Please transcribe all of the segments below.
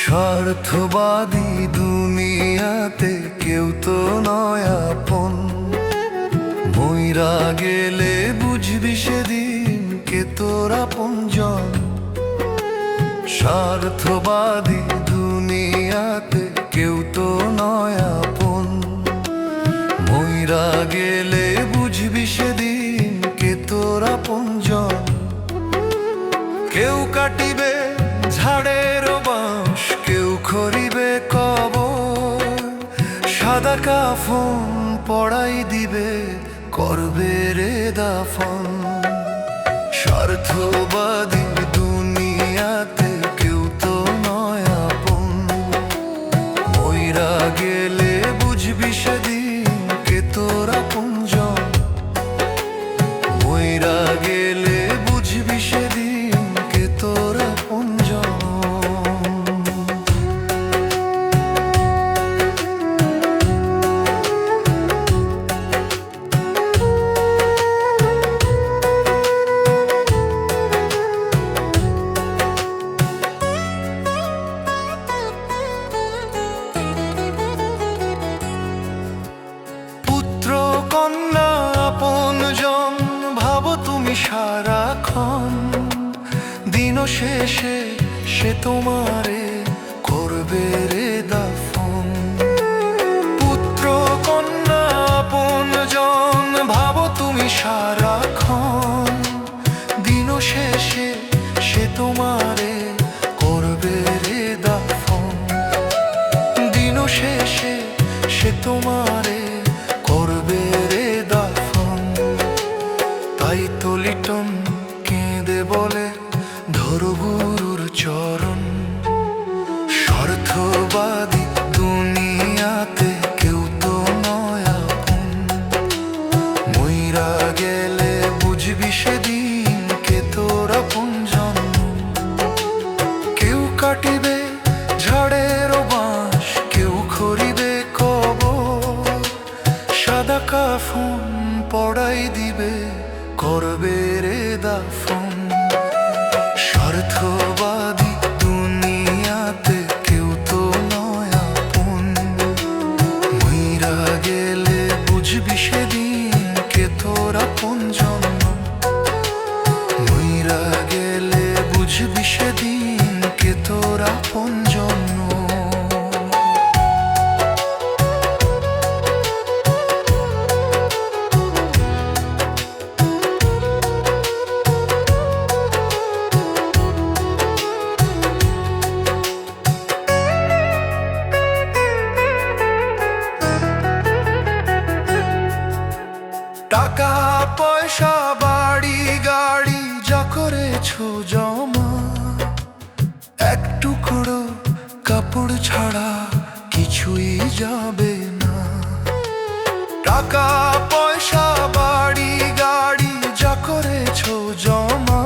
স্বার্থবাদী দুনিয়াতে কেউ তো নয় আপন। মইরা গেলে বুঝবি সেদিন কে তোর আপনজন। স্বার্থবাদী দুনিয়াতে কেউ তো নয় আপন। মইরা গেলে বুঝবি সেদিন কে তোর আপনজন। কেউ কাটিবে ঝাড়ের বাঁশ, কেউ খড়িবে কবর। সাদা কাফন পড়াই দিবে, করবে রে দাফন। স্বার্থবাদী দুনিয়াতে কেউ তো নয় আপন। মইরা গেলে বুঝবি সেদিন কে তোর আপনজন। মইরা গেলে বুঝবি সেদিন কে তোর আপনজন। পুত্র কন্যা আপনজন ভাবো তুমি সারাক্ষণ। দিন শেষে সে তোমারে করবে রে দাফন। পুত্র কন্যা আপনজন ভাবো তুমি সারাক্ষণ। দিন শেষে সে তোমারে করবে রে দাফন। দিন শেষে সে তোমারে করবে রে দাফন। তাই তো লিটন কেঁদে বলে ধরো গুরুর চরণ। স্বার্থবাদী দুনিয়াতে কেউ তো নয় আপন। মইরা গেলে বুঝবি সেদিন কে তোর আপনজন। কেউ কাটিবে ঝাড়ের বাঁশ, কেউ খড়িবে কবর। সাদা কাফন পড়াই দিবে, করবে রে দাফন। স্বার্থবাদী দুনিয়াতে কেউ তো নয় আপন। মইরা গেলে বুঝবি সেদিন কে তোর আপনজন। মইরা গেলে বুঝবি সেদিন কে তোর আপনজন। টাকা পয়সা বাড়ি গাড়ি যা করেছো জমা, এক টুকরো কাপড় ছাড়া কিছুই যাবে না। টাকা পয়সা বাড়ি গাড়ি যা করেছো জমা,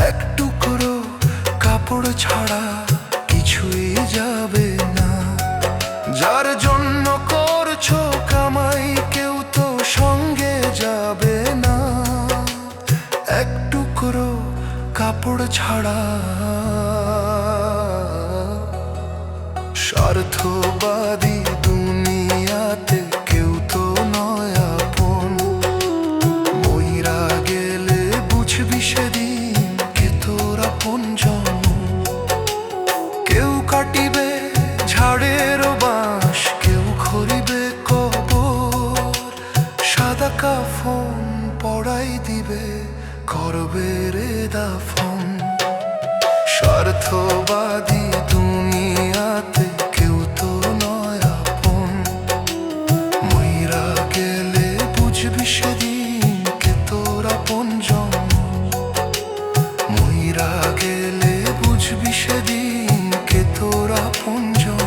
এক টুকরো কাপড় ছাড়া কিছুই যাবে না। যার জন্য করছো কামাই কেউ তো সঙ্গে যাবে না। এক টুকরো কাপড় ছাড়া। স্বার্থবাদী দুনিয়াতে কেউ তো নয় আপন। মইরা গেলে বুঝবি সেদিন কে তোর আপনজন। কেউ কাটিবে ঝাড়ের বাঁশ, কেউ খড়িবে কবর। সাদা কাফন পড়াই দিবে, করবে রে দাফন। স্বার্থবাদী দুনিয়াতে কেউ তো নয় আপন। মইরা গেলে বুঝবি সেদিন কে তোর আপনজন। মইরা গেলে বুঝবি সেদিন কে তোর আপনজন।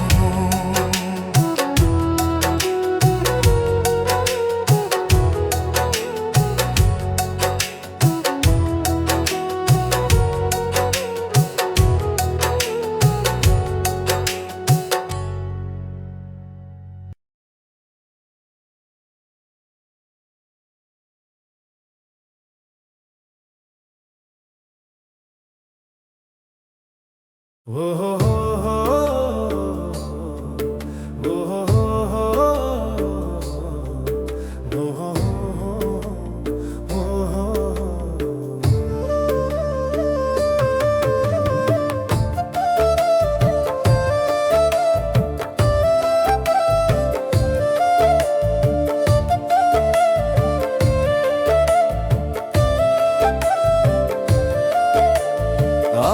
ও হো হো হো, ও হো হো হো, ও হো হো হো, ও হো।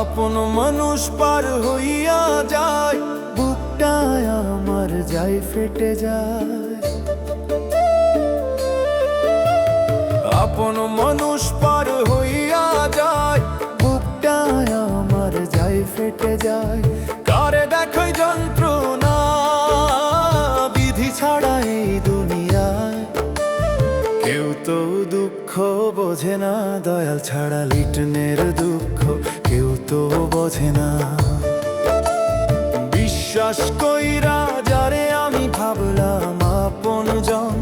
আপন মানুষ পার হইয়া যায়, বুকটায় আমার যায় ফেটে যায়। আপন মানুষ পার হইয়া যায়, বুকটায় আমার যায় ফেটে যায়। কারে দেখাই যন্ত্রণা, বিধি ছাড়া এই দুনিয়ায়। কেউ তো দুঃখ বোঝে না, দয়াল ছাড়া লিটনের দুঃখ কেউ তো বোঝে না। বিশ্বাস কইরা যারে আমি ভাবলাম আপনজন,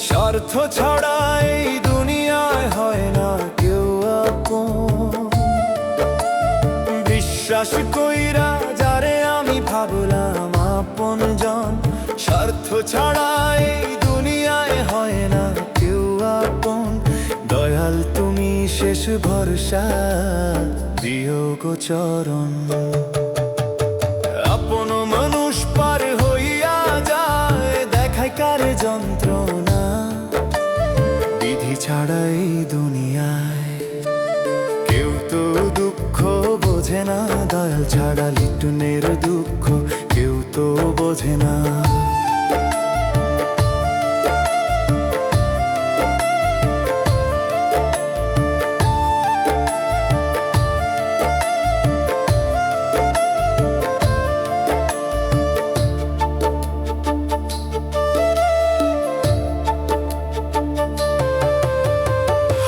স্বার্থ ছাড়া এই দুনিয়ায় হয় না কেউ আপন। বিশ্বাস কইরা যারে আমি ভাবলাম আপনজন, স্বার্থ ছাড়া এই দুনিয়ায় হয় না কেউ আপন। দয়াল তুমি শেষ ভরসা, দিও গো চরণ। আপন মানুষ পার হইয়া যায়, দেখায় কারে যন্ত্রণা, বিধি ছাড়া এই দুনিয়ায়। কেউ তো দুঃখ বোঝে না, দয়াল ছাড়া লিটনের দুঃখ কেউ তো বোঝে না।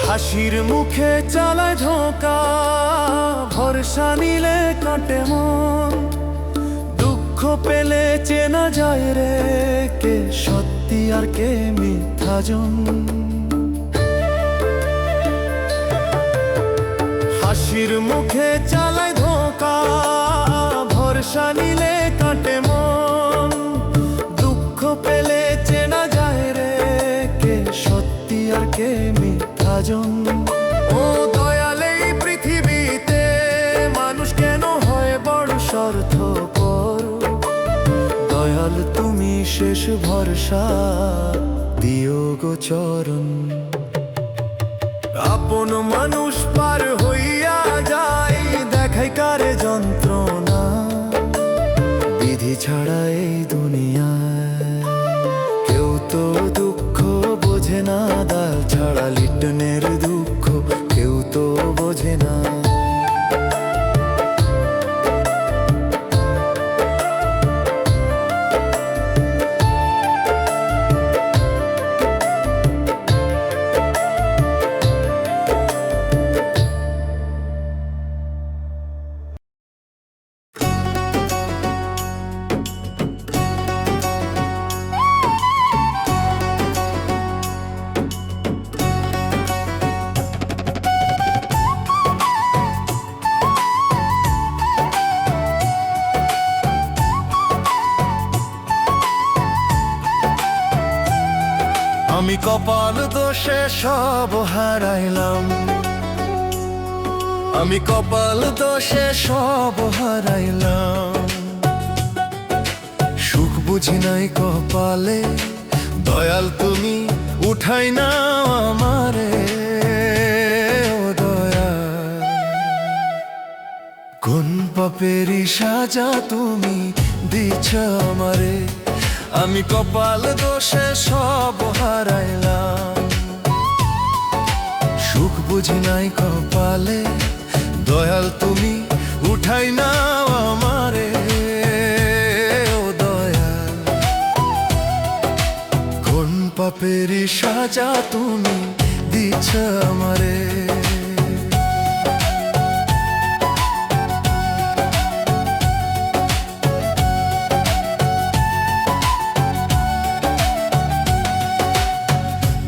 হাসির মুখে চালায় ধোঁকা, ভরসা নিলে কাটে মন। দুঃখ পেলে চেনা যায় রে, কে সত্যি আর কে মিথ্যাজন। হাসির মুখে চালায় ধোঁকা, ভরসা নিলে কাটে মন। দুঃখ পেলে চেনা যায় রে, কে সত্যি আর কে মিথ্যাজন। ও দয়াল এই পৃথিবীতে মানুষ কেন হয় বড় স্বার্থপর। দয়াল তুমি শেষ ভরসা, দিও গো চরণ। আপন মানুষ পার হইয়া যায়, দেখায় কারে যন্ত্রণা, বিধি ছাড়া এই দুনিয়ায়। কেউ তো দুঃখ বোঝে না, দয়াল ছাড়া লিটনের দুঃখ কেউ তো বোঝে না। আমি কপাল দোষে সব হারাইলাম, আমি কপাল দোষে সব হারাইলাম। সুখ বুঝি নাই কপালে, দয়াল তুমি উঠাই না আমারে। ও দয়াল, কোন পাপেরই সাজা তুমি দিচ্ছ আমারে। আমি কপাল দোষে সব হারাইলাম, সুখ বুঝি নাই কপালে, দয়াল তুমি উঠাই না আমারে। ও দয়াল, কোন পাপেরই সাজা তুমি দিচ্ছ আমারে।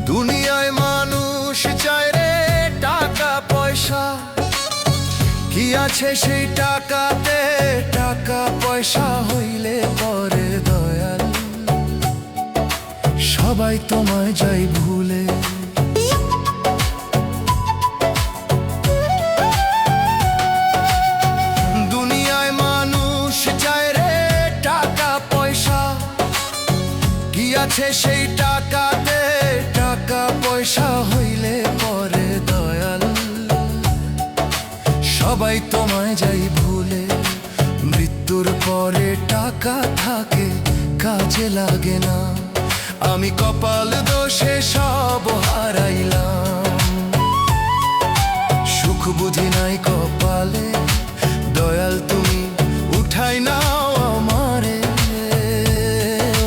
দুনিয়ায় মানুষ চায় রে টাকা পয়সা, কি আছে সেই টাকাতে সবাই তোমায় যাই ভুলে। দুনিয়ায় মানুষ চায় রে টাকা পয়সা, কি আছে সেই টাকাতে? টাকা পয়সা হইলে পরে দয়াল সবাই তোমায় যাই ভুলে। মৃত্যুর পরে টাকা থাকে, কাজে লাগে না। আমি কপাল দোষে সব হারাইলাম। সুখ বুঝি নাই কপালে, দয়াল তুমি উঠাই নাও আমারে।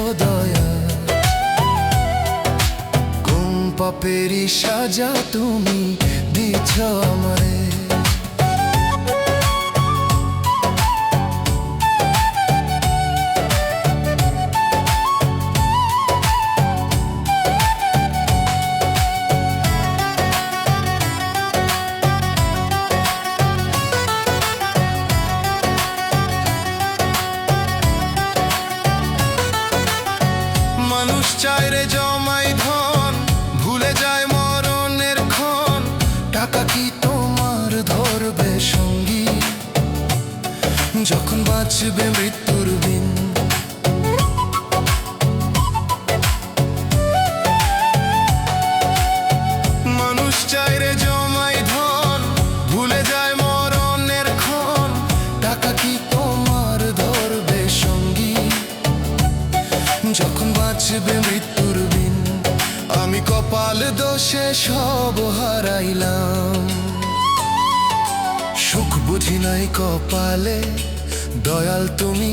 ও দয়াল, কোন পাপেরই সাজা তুমি দিছ আমারে। মানুষ চায় রে জমাই ধন, ভুলে যায় মরণের ক্ষণ। টাকা কি তোমার ধরবে সঙ্গী, যখন বাঁচবে মৃত্যুর দিন? মানুষ চায় রে জমাই ধন, ভুলে যায় মরণের ক্ষণ। টাকা কি তোমার ধরবে সঙ্গী, যখন বাঁচবে মৃত্যুর দিন? আমি কপাল দোষে সব হারাইলাম। সুখ বুঝি নাই কপালে, দয়াল তুমি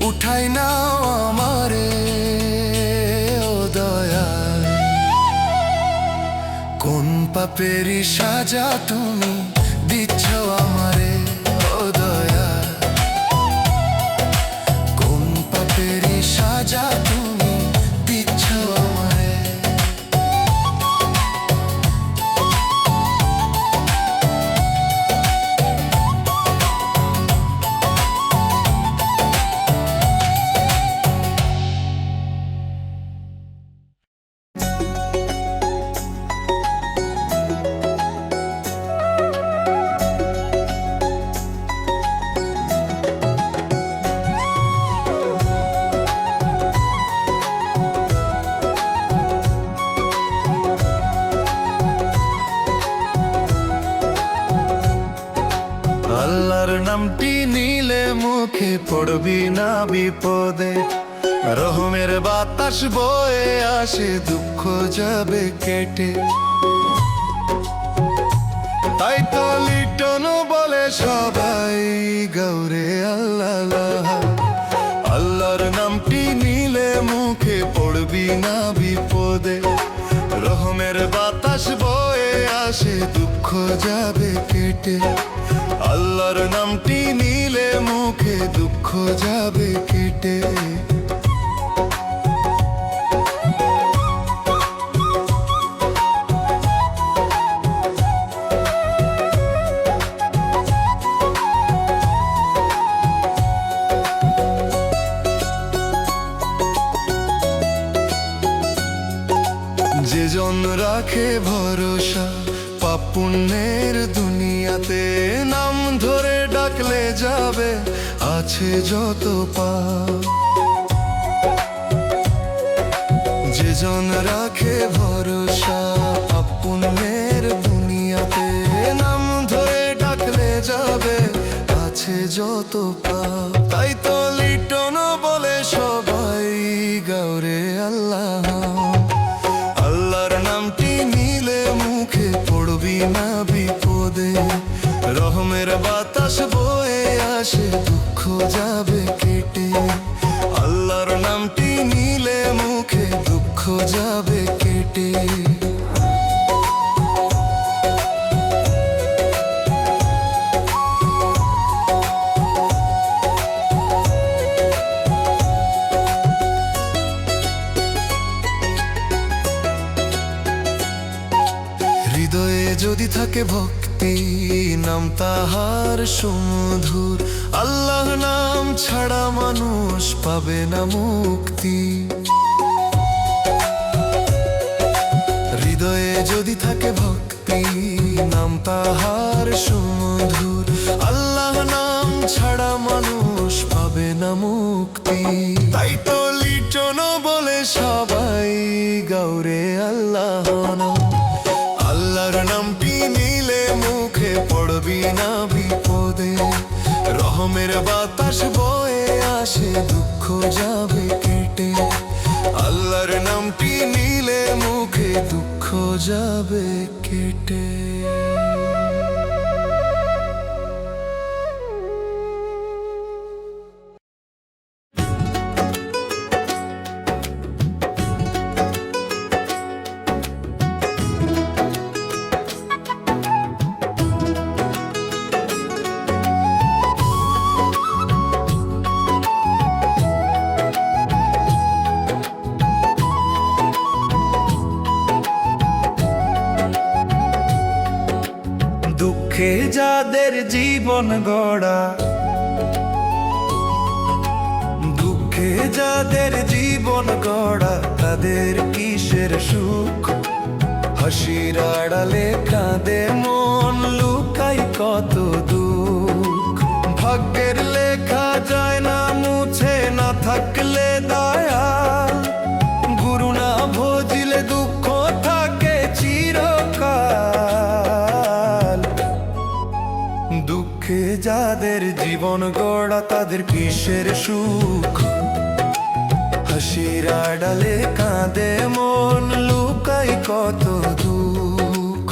উঠাই নাও আমারে। ও দয়াল, কোন পাপেরই সাজা তুমি দিচ্ছ আমারে। ও দয়াল, কোন পাপেরই সাজা তুমি দিচ্ছ আমারে। আল্লাহর নামটি নিলে মুখে পড়বি না বিপদে। রহমের বাতাস বয়ে আসে, দুঃখ যাবে কেটে। তাই তো লিটন বলে সবাই গৌরে আল্লাহ। আল্লাহর নামটি নিলে মুখে পড়বি না বিপদে। রহমের বাতাস বয়ে আসে, দুঃখ যাবে কেটে। আল্লাহর নামটি নিলে মুখে দুঃখ যাবে কেটে। যে জন রাখে ভরসা পাপ পুণ্যের দুনিয়াতে, নাম ধরে ডাকলে যাবে আছে যত পাপ। যে জন রাখে ভরসা পাপ পুণ্যের দুনিয়াতে, নাম ধরে ডাকলে যাবে আছে যত পাপ। তাই তো লিটন বলে সবাই গৌরে আল্লাহ। আল্লাহর নামটি নিলে মুখে পড়বি না বিপদে। রহমের বাতাস বয়ে আসে, দুঃখ যাবে কেটে। আল্লাহর নামটি নিলে মুখে দুঃখ যাবে কেটে। হৃদয়ে যদি থাকে ভক্তি, নাম তাহার সুমধুর। আল্লাহ নাম ছাড়া মানুষ পাবে না মুক্তি। তাহার সুমধুর। আল্লাহ নাম ছাড়া মানুষ পাবে না মুক্তি, তাই তো লিটন বলে সবাই গাউরে আল্লাহ নাম। আল্লাহর নামটি নিলে মুখে পড়বি না বিপদে, রহমের বাতাস বয়ে আসে দুঃখ যাবে কেটে। আল্লাহর নামটি নিলে মুখে দুঃখ যাবে কেটে। দুঃখে যাদের জীবন গড়া, দুঃখে যাদের জীবন গড়া, তাদের কিসের সুখ? হাসির আড়ালে কাঁদে মন, লুকাই কত দুঃখ। ভাগ্যের লেখা যায় না মুছে, না থাকলে দয়া। গুরু না ভজিলে দুঃখ থাকে চিরকাল। দুঃখে যাদের জীবন গড়া, তাদের কিসের সুখ? হাসির আড়ালে কাঁদে মন, লুকাই কত দুঃখ।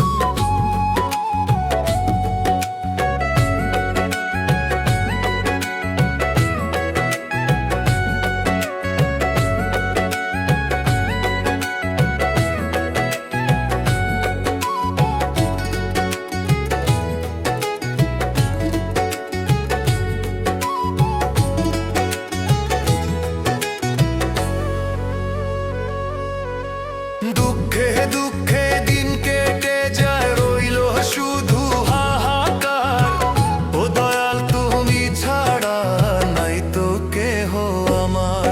দুঃখে দুঃখে দিন কেটে যায়, রইল শুধু হাহাকার। ও দয়াল তুমি ছাড়া নাই তো কেহ আমার।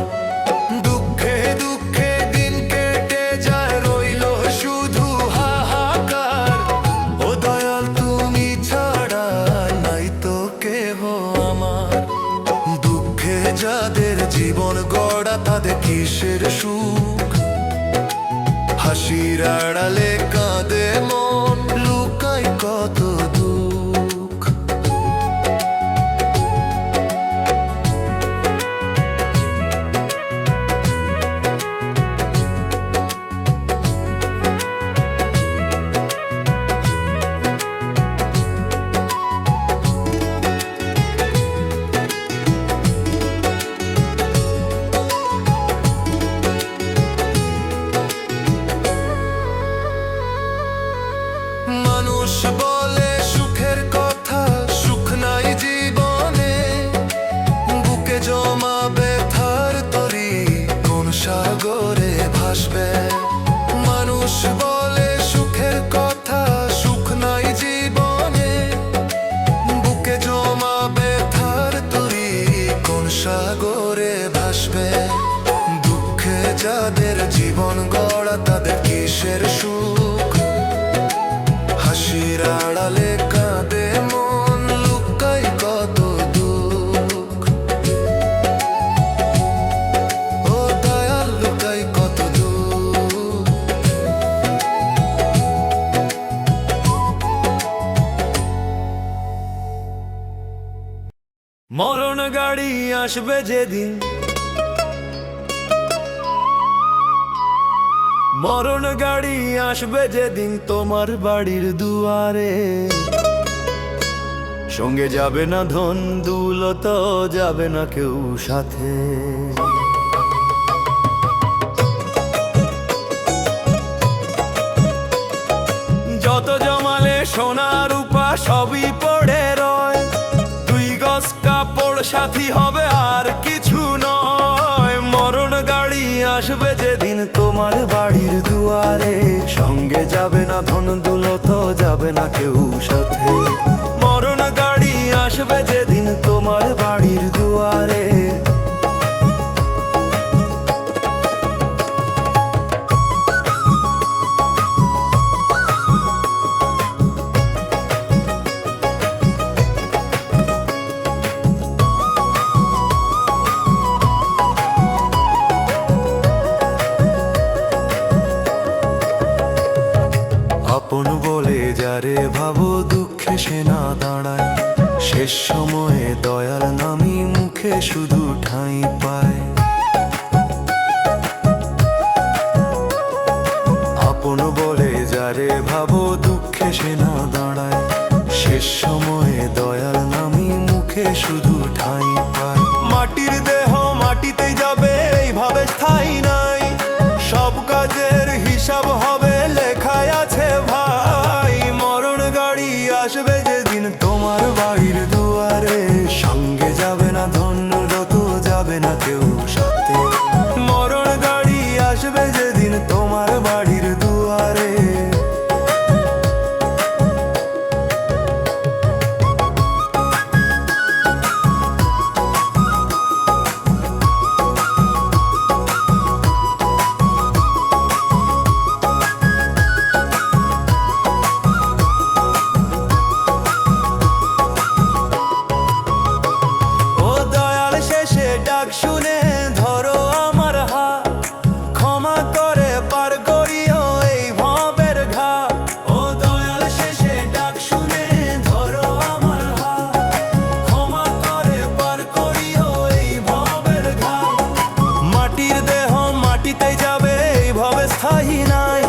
দুঃখে দুঃখে দিন কেটে যায়, রইল শুধু হাহাকার। ও দয়াল তুমি ছাড়া নাই তো কেহ আমার। দুঃখে যাদের জীবন গড়া, তাদের কিসের সুখ? হাসির আড়ালে কাঁদে মন, লুকাই কত দুঃখ। মানুষ বলে সুখের কথা, সুখ নাই জীবনে। বুকে জমা ব্যথার তরি কোন সাগরে ভাসবে? মানুষ বলে সুখের কথা, সুখ নাই জীবনে। বুকে জমা ব্যথার তরি কোন সাগরে ভাসবে? দুঃখে যাদের জীবন গড়া, তাদের কিসের সুখ? হাসির আড়ালে কাঁদে মন, লুকাই কত দুঃখ। ও দয়াল লুকাই কত দুঃখ। মরণ গাড়ি আসবে যেদিন, মরণ গাড়ি আসবে যেদিন তোমার বাড়ির দুয়ারে। সঙ্গে যাবে না ধন দৌলত, যাবে না কেউ সাথে। যত জমালে সোনা রূপা সবই পড়ে রয়। দুই গজ কাপড় সাথী হবে আর কিছু নয়। মরণ গাড়ি আসবে যেদিন তোমার বাড়ির দুয়ারে। সঙ্গে যাবে না ধন দৌলত, যাবে না কেউ সাথে। মরণ গাড়ি আসবে যেদিন তোমার বাড়ির দুয়ারে। শেষ সময়ে দয়াল নামি মুখে শুধু ঠাঁই পায়। আপন বলে যারে ভাবো দুঃখে সে না দাঁড়ায়। শেষ সময়ে দয়াল নামি মুখে শুধু ঠাঁই পায়। মাটির দেহ মাটিতে যাবে এইভাবে স্থায়ী নাই, সব কাজের হিসাব হবে লেখায় আছে ভাই। মরণ গাড়ি আসবে যেদিন তোমার বাড়ির দুয়ারে, সঙ্গে যাবে না ধন্য যত যাবে না কেউ সাথে। মরণ গাড়ি আসবে যেদিন তোমার বাড়ির দুয়ারে। শুনে ধরো আমার হাত, ক্ষমা করে পার করিও এই ভবের ঘাট। ও দয়াল শেষে ডাক শুনে ধরো আমার হাত, ক্ষমা করে পার করিও এই ভবের ঘাট। মাটির দেহ মাটিতে যাবে এই ভবে স্থায়ী নাই,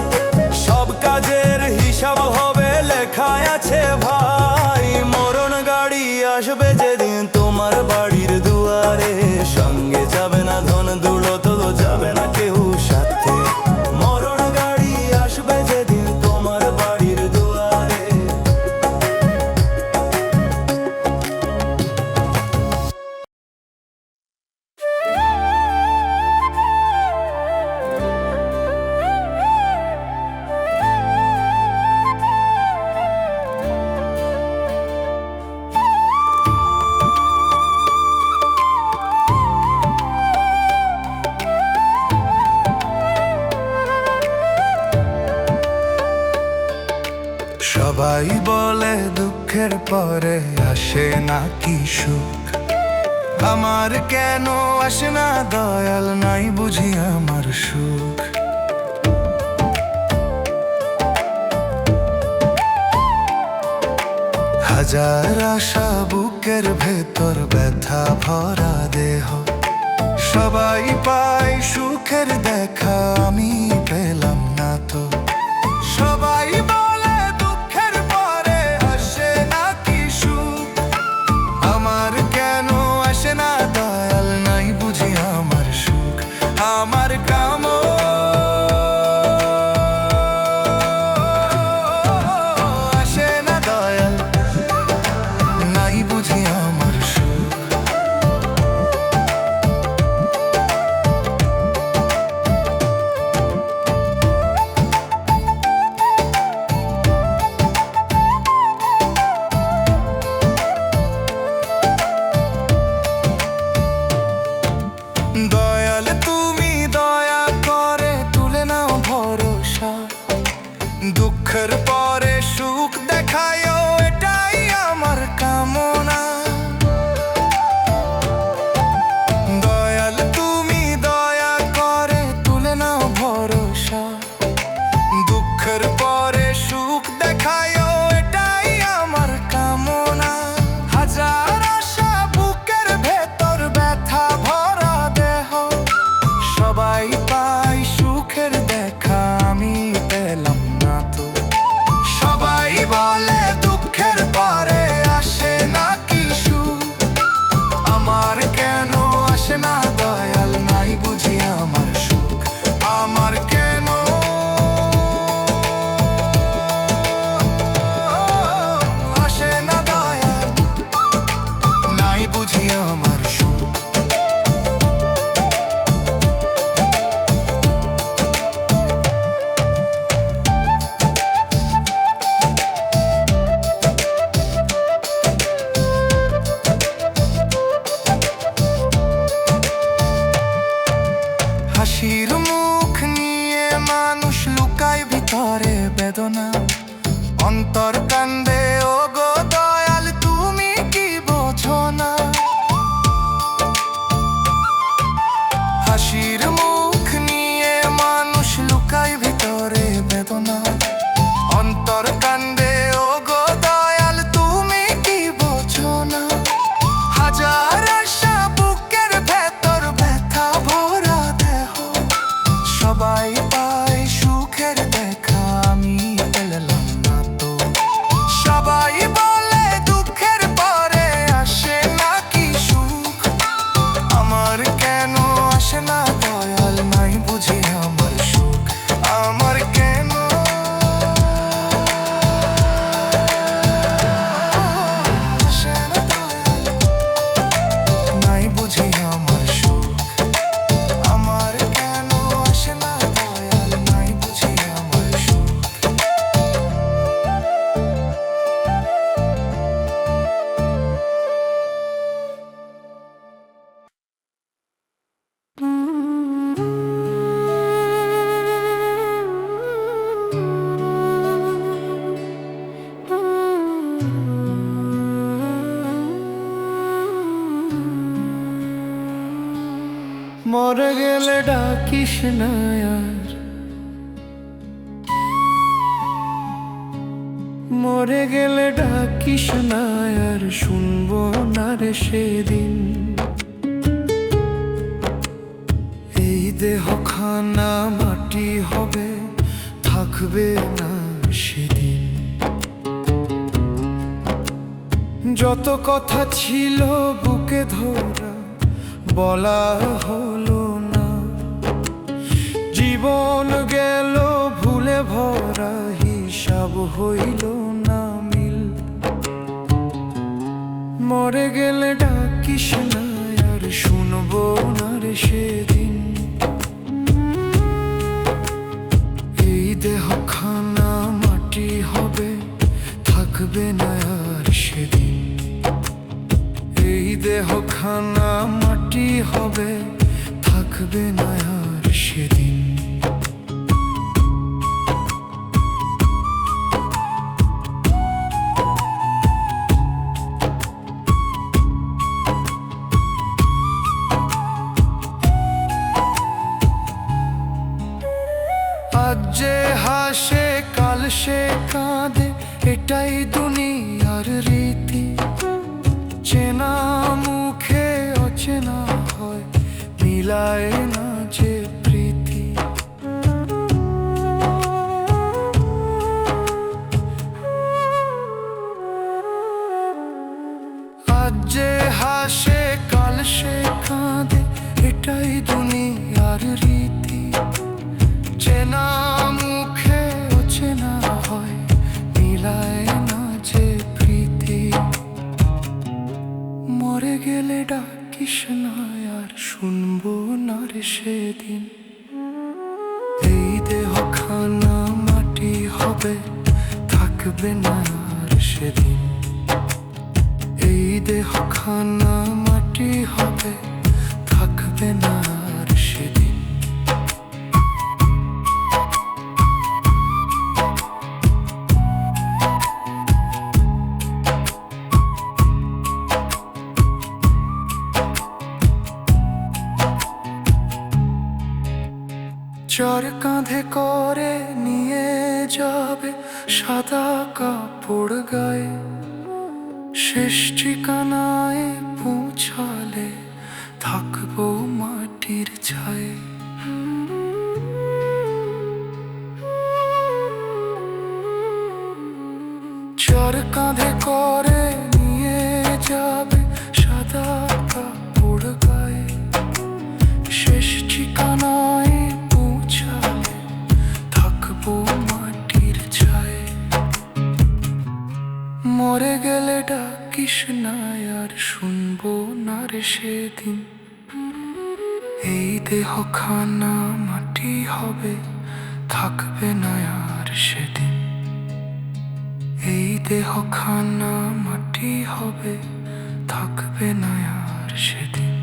সব কাজের হিসাব হবে লেখায় আছে ভাই। মরণ গাড়ি আসবে যেদিন তোমার বাড়ির দুয়ারে, সঙ্গে যাবে না ধন দৌলত যাবে না কেউ সাথে। মরণ গাড়ি আসবে যেদিন তোমার বাড়ির দুয়ারে। সবাই বলে দুঃখের পরে আসে নাকি সুখ, আমার কেন আসে না দয়াল নাই বুঝি আমার সুখ। হাজার আশা বুকের ভেতর ব্যথা ভরা দেহ, সবাই পায় সুখের দেখা আমি পেলাম না তো। সবাই বলে দুঃখের পরে আসে নাকি সুখ, আমার কেন আসে না দয়াল নাই বুঝি আমার সুখ। আমার কাম আসে না দয়াল নাই বুঝি আমার সুখ। দয়াল তুমি দয়া করে তুলে নাও ভরসা, দুঃখের পরে সুখ দেখায়ও এটাই আমার কামনা। দয়াল তুমি দয়া করে তুলে নাও ভরসা, দুঃখের পরে সুখ দেখায়ও এটাই আমার কামনা। হাজার আশা বুকের ভেতর ব্যথা ভরা দেহ, সবাই পায় সুখের দেখা আমি পেলাম না তো। সবাই বলে দুঃখের পরে আসে নাকি সুখ, আমার কেন আসে না দয়াল নাই বুঝি আমার সুখ। আমার কেন আসে না দয়াল নাই বুঝি আমার সুখ। হাসির মুখ নিয়ে মানুষ লুকায় ভিতরে বেদনা, অন্তর কান্দে ও গো দয়াল তুমি কি বোঝো না। হাসির মুখ নিয়ে মানুষ লুকায় ভিতরে বেদনা, অন্তর কান্দে ও গো দয়াল তুমি কি বোঝো না। মরে গেলে ডাকিস না আর, মরে গেলে ডাকিস না আর, শুনবো না রে সেদিন। এই দেহ খানা মাটি হবে, থাকবে না সেদিন। যত কথা ছিল বুকে ধরা, বলা হলো না। জীবন গেল ভুলে ভরা, হিসাব হইল না মিল। মরে গেলে ডাকিস না আর, শুনবো না রে সেদিন। এই দেহ খানা মাটি হবে, থাকবে না আর সেদিন। এই দেহ খানা মাটি হবে, থাকবে না আর সেদিন। আজ যে হাসে কাল সে কাঁদে, এটাই দুনিয়ার রীতি। চেনা মুখে অচেনা হয়, মিলায় না যে প্রীতি। আজ যে হাসে কাল সে কাঁদে, এটাই দুনিয়ার রীতি। চেনা মুখে অচেনা হয়, মিলায় না যে প্রীতি। মরে গেলে ডাকিস না আর, শুনবো না রে সেদিন। এই দেহ খানা মাটি হবে, থাকবে না আর সেদিন। এই দেহ খানা মাটি হবে, থাকবে না আর সেদিন। চর কাঁধে করে নিয়ে যাবে, সাদা কাপড় গায়ে। শেষ ঠিকানায় পৌঁছালে, থাকবো মাটির ছায়ে। চর কাঁধে করে নিয়ে যাবে, সাদা কাপড় গায়ে। শেষ ঠিকানায় পৌঁছালে, থাকবো মাটির ছায়ে। মরে গেলে ডাকিস না আর, শুনবো না রে সেদিন। এই দেহ খানা মাটি হবে, থাকবে না আর সেদিন। এই দেহ খানা মাটি হবে, থাকবে না আর সেদিন।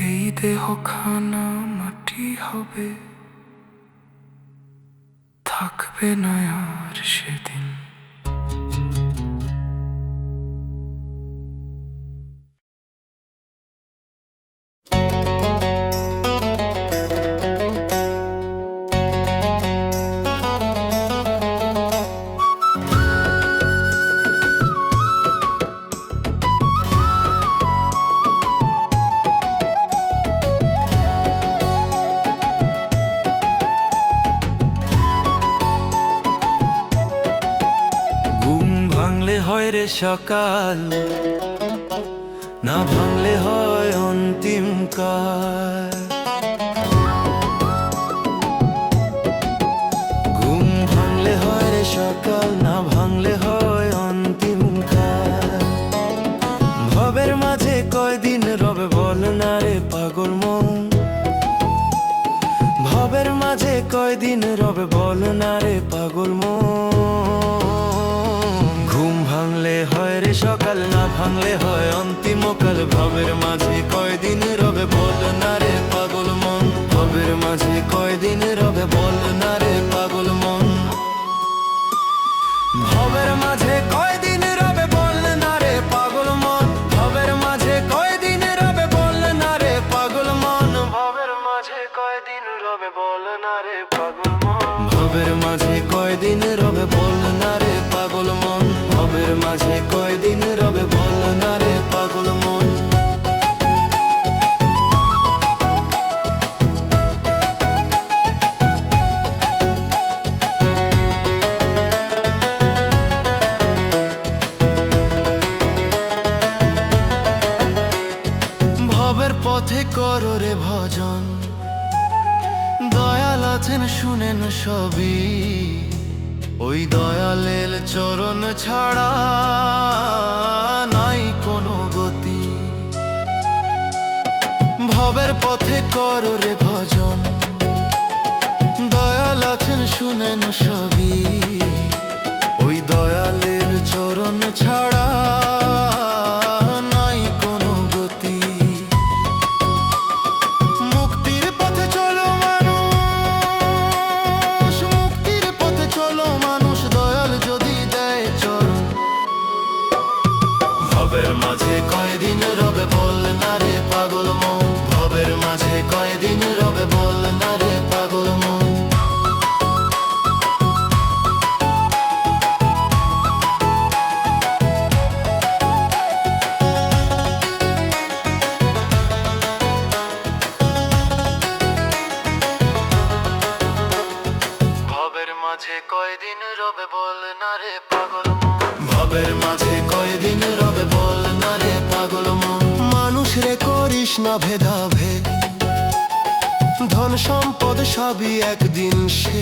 এই দেহ খানা মাটি হবে, থাকবে না আর সেদিন। হয় রে সকাল, না ভাঙলে হয় অন্তিম কাল। ঘুম ভাঙলে হয় রে সকাল, না ভাঙলে হয় অন্তিম কাল। ভবের মাঝে কয়দিন রবে বল না রে পাগল মন। ভবের মাঝে কয়দিন রবে বল না রে পাগল মন। ঘুম ভাঙলে হয় রে সকাল, না ভাঙলে হয় অন্তিম কাল। ভবের মাঝে কয়দিন রবে বল না রে পাগল মন। ভবের মাঝে কয়দিন রবে বল না রে পাগল মন। ভবের মাঝে কয়দিন রবে বল না রে পাগল মন। ভবের মাঝে কয়দিন রবে বল না রে পাগল না রে পাগল মন ভবের মাঝে কয়দিন রবে বল না রে পাগল মন ভবের মাঝে কয়দিন রবে বল না রে পাগল মন ভবের পথে করো রে ভজন দয়াল আছেন শুনেন সবই ওই দয়ালের চরণ ছাড়া নাই কোনো গতি ভবের পথে করো রে ভজন দয়াল আছেন শুনেন সবই ওই দয়ালের চরণ ছাড়া নাই কোনো গতি মুক্তির পথে চলো মানুষ মুক্তির পথে চলো মানুষ দয়াল যদি দেয় চরণ ভবের মাঝে কয়দিন রবে বল না রে পাগল মন ভবের মাঝে কয়দিন রবে বল না রে পাগল মন ভবের মাঝে কয়দিন রবে বল না রে পাগল মন ভবের মাঝে কয়দিন রবে বল না রে পাগল মন মানুষ রে করিস না ভেদাভেদ ধন সম্পদ সবই একদিন সে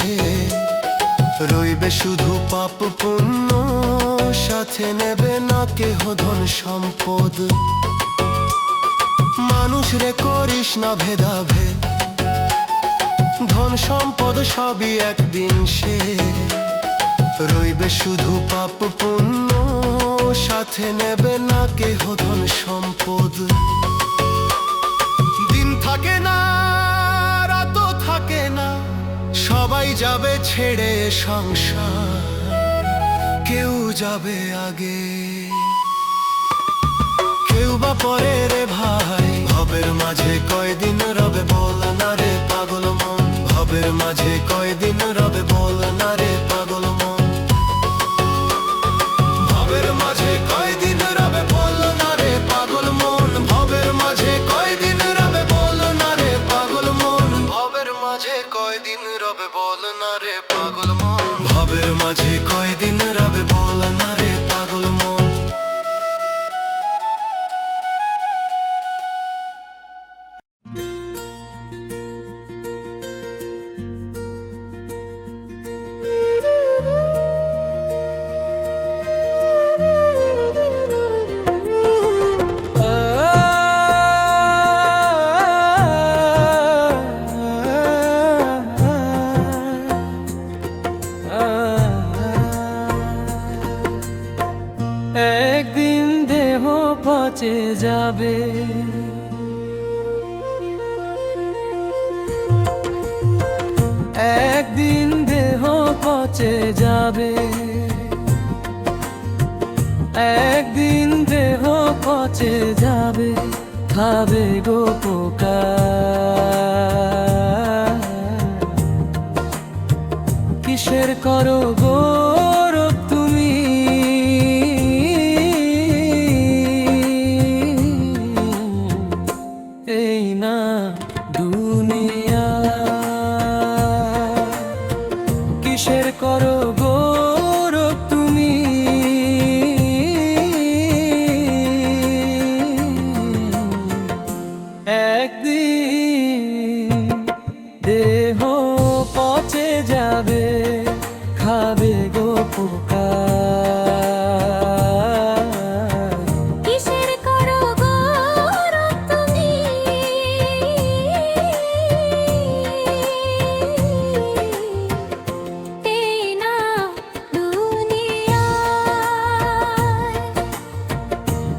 রইবে শুধু পাপ পুণ্য সাথে নেবে না কেহ ধন সম্পদ মানুষ রে করিস না ভেদাভেদ ধন সম্পদ সবই একদিন সে রইবে শুধু পাপ পুণ্য সাথে নেবে না কেহ ধন সম্পদ দিন থাকে না রাতও থাকে না সবাই যাবে ছেড়ে সংসার কেউ যাবে আগে কেউ বা পরে রে ভাই ভবের মাঝে কয়দিন রবে বল না রে পাগল মন ভবের মাঝে কয়দিন রবে বল না রে পাগল মন ভবের মাঝে কয়দিন রবে বল না রে পাগল মন ভবের মাঝে কয়দিন রবে বল না রে পাগল মন ভবের মাঝে কয়দিন রবে বল না রে পাগল মন ভবের মাঝে কয়দিন রবে বল না রে পাগল মন একদিন দেহ পচে যাবে একদিন দেহ পচে যাবে একদিন দেহ পচে যাবে খাবে গো পোকা কিসের করো গৌরব তুমি এই না দুনিয়া কিসের করো গৌরব তুমি একদিন দেহ পচে যাবে খাবে গো পোকা কিসের করো গৌরব তুমি এই না দুনিয়ায়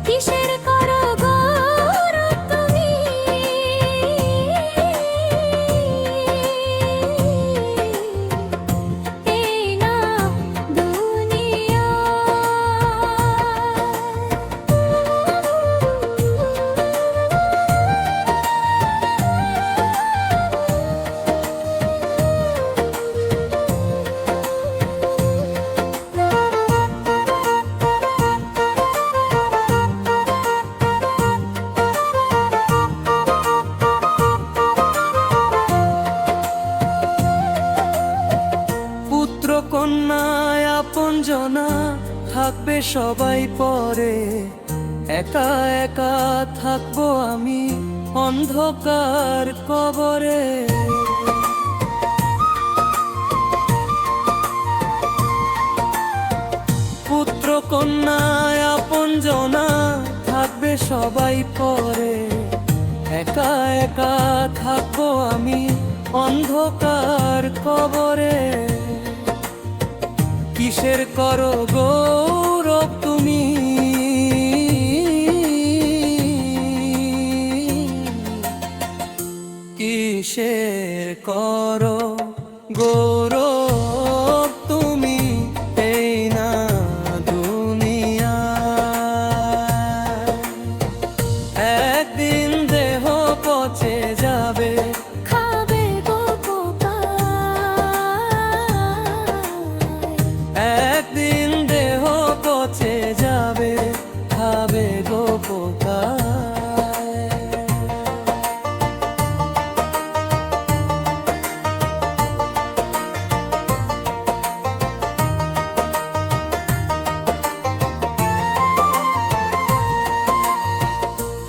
কিসের করো গৌরব তুমি এই না দুনিয়ায় থাকবে সবাই পরে, একা একা থাকবো আমি অন্ধকার কবরে। পুত্র কন্যায় আপন জনা থাকবে সবাই পরে, একা একা থাকবো আমি অন্ধকার কবরে। কিসের করো গৌরব তুমি, কিসের করো গৌরব তুমি, এই না দুনিয়া। একদিন দেহ পচে যাবে, খাবে গো পোকা। একদিন দেহ পচে যাবে, খাবে গো পোকা।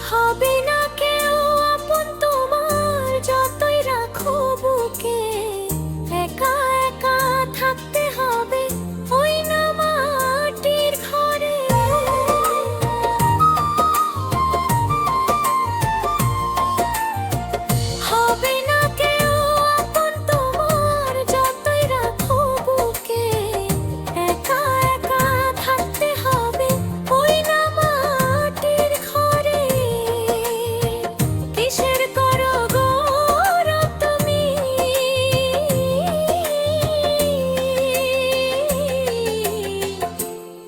হবে না কেউ আপন তোমার, যতই রাখো বুকে, একা একা থাকতে হবে ওই না মাটির ঘরে। হবে না কেউ আপন তোমার, যতই রাখো বুকে, একা একা থাকতে হবে ওই না মাটির ঘরে। কিসের করো গৌরব তুমি,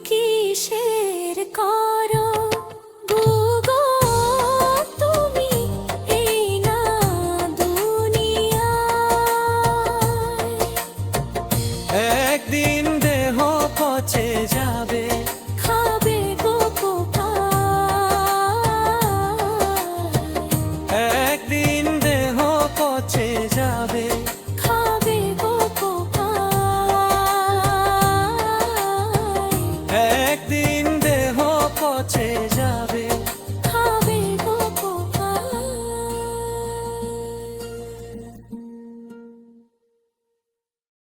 কিসের করো গো তুমি, এই না দুনিয়ায়। একদিন দেহ পচে যাবে, খাবে গো পোকা। একদিন দেহ পচে